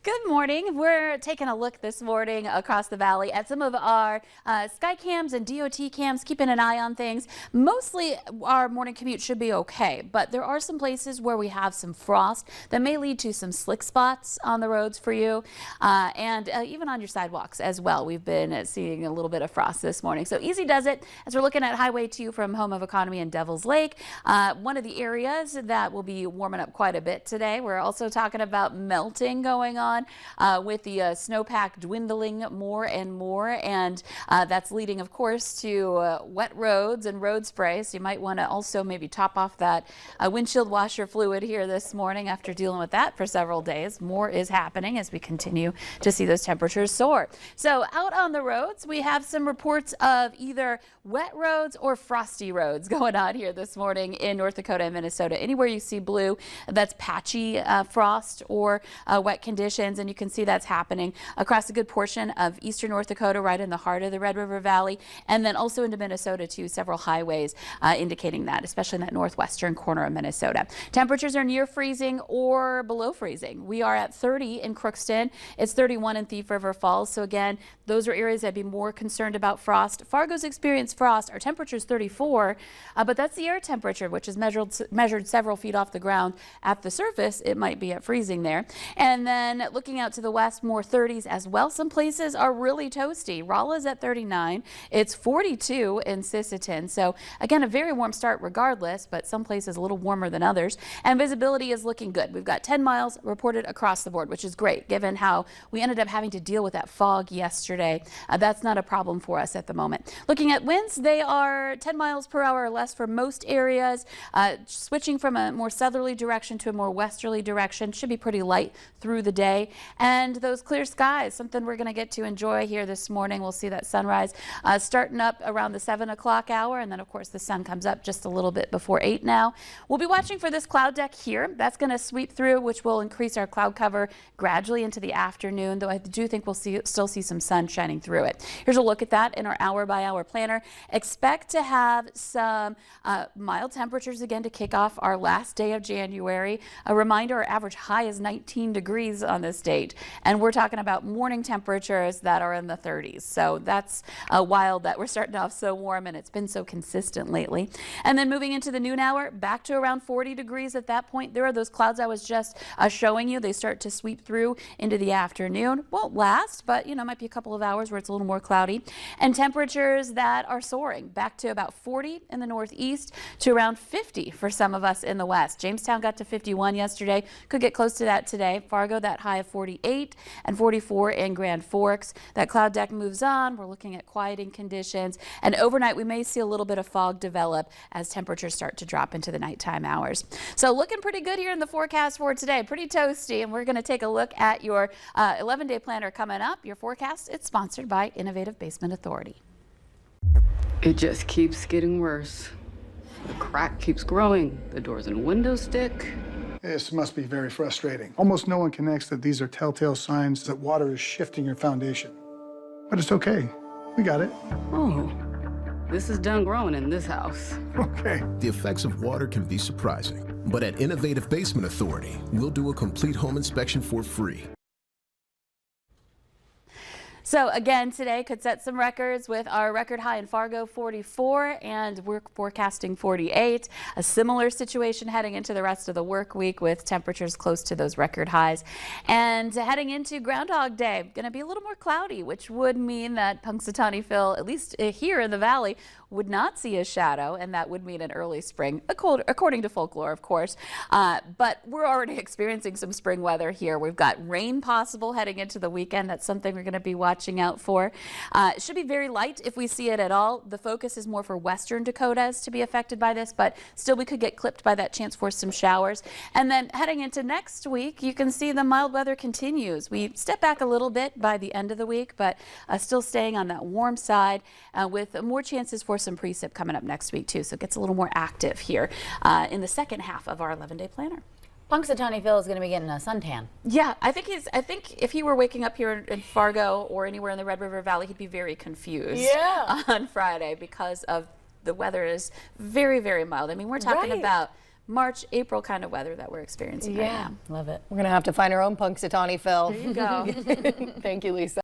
Good morning. We're taking a look this morning across the valley at some of our sky cams and DOT cams, keeping an eye on things. Mostly our morning commute should be okay, but there are some places where we have some frost that may lead to some slick spots on the roads for you and even on your sidewalks as well. We've been seeing a little bit of frost this morning. So easy does it as we're looking at Highway 2 from Home of Economy and Devil's Lake. One of the areas that will be warming up quite a bit today. We're also talking about melting going on with the snowpack dwindling more and more, and that's leading, of course, to wet roads and road spray. So you might want to also maybe top off that windshield washer fluid here this morning after dealing with that for several days. More is happening as we continue to see those temperatures soar. So out on the roads, we have some reports of either wet roads or frosty roads going on here this morning in North Dakota and Minnesota. Anywhere you see blue, that's patchy frost or wet conditions. And you can see that's happening across a good portion of eastern North Dakota, right in the heart of the Red River Valley, and then also into Minnesota too, several highways indicating that, especially in that northwestern corner of Minnesota. Temperatures are near freezing or below freezing. We are at 30 in Crookston. It's 31 in Thief River Falls. So again, those are areas I'd be more concerned about frost. Fargo's experienced frost. Our temperature is 34, but that's the air temperature, which is measured several feet off the ground. At the surface, it might be at freezing there. And then looking out to the west, more 30s as well. Some places are really toasty. Rolla's at 39. It's 42 in Sisseton. So again, a very warm start regardless, but some places a little warmer than others. And visibility is looking good. We've got 10 miles reported across the board, which is great given how we ended up having to deal with that fog yesterday. That's not a problem for us at the moment. Looking at winds, they are 10 miles per hour or less for most areas. Switching from a more southerly direction to a more westerly direction. Should be pretty light through the day. And those clear skies, something we're going to get to enjoy here this morning. We'll see that sunrise starting up around the 7 o'clock hour. And then, of course, the sun comes up just a little bit before 8 now. We'll be watching for this cloud deck here. That's going to sweep through, which will increase our cloud cover gradually into the afternoon, though I do think we'll still see some sun shining through it. Here's a look at that in our hour-by-hour planner. Expect to have some mild temperatures again to kick off our last day of January. A reminder, our average high is 19 degrees on this date, and we're talking about morning temperatures that are in the 30s. So that's wild that we're starting off so warm, and it's been so consistent lately. And then moving into the noon hour, back to around 40 degrees at that point. There are those clouds I was just showing you. They start to sweep through into the afternoon. Won't last, but might be a couple of hours where it's a little more cloudy. And temperatures that are soaring back to about 40 in the northeast to around 50 for some of us in the west. Jamestown got to 51 yesterday. Could get close to that today. Fargo, that high of 48 and 44 in Grand Forks. That cloud deck moves on. We're looking at quieting conditions. And overnight, we may see a little bit of fog develop as temperatures start to drop into the nighttime hours. So looking pretty good here in the forecast for today. Pretty toasty. And we're going to take a look at your 11-day planner coming up. Your forecast, it's sponsored by Innovative Basement Authority. It just keeps getting worse. The crack keeps growing. The doors and windows stick. This must be very frustrating. Almost no one connects that these are telltale signs that water is shifting your foundation. But it's okay. We got it. Oh, this is done growing in this house. Okay. The effects of water can be surprising, but at Innovative Basement Authority, we'll do a complete home inspection for free. So again, today could set some records with our record high in Fargo, 44, and we're forecasting 48. A similar situation heading into the rest of the work week with temperatures close to those record highs. And heading into Groundhog Day, going to be a little more cloudy, which would mean that Punxsutawney Phil, at least here in the valley, would not see a shadow, and that would mean an early spring, according to folklore, of course. But we're already experiencing some spring weather here. We've got rain possible heading into the weekend. That's something we're going to be watching out for. It should be very light if we see it at all. The focus is more for western Dakotas to be affected by this, but still we could get clipped by that chance for some showers. And then heading into next week, you can see the mild weather continues. We step back a little bit by the end of the week, but still staying on that warm side with more chances for some precip coming up next week too. So it gets a little more active here in the second half of our 11-day planner. Punxsutawney Phil is going to be getting a suntan. Yeah, I think if he were waking up here in Fargo or anywhere in the Red River Valley, he'd be very confused on Friday because of the weather is very, very mild. I mean, we're talking about March, April kind of weather that we're experiencing right now. Love it. We're going to have to find our own Punxsutawney Phil. There you go. Thank you, Lisa.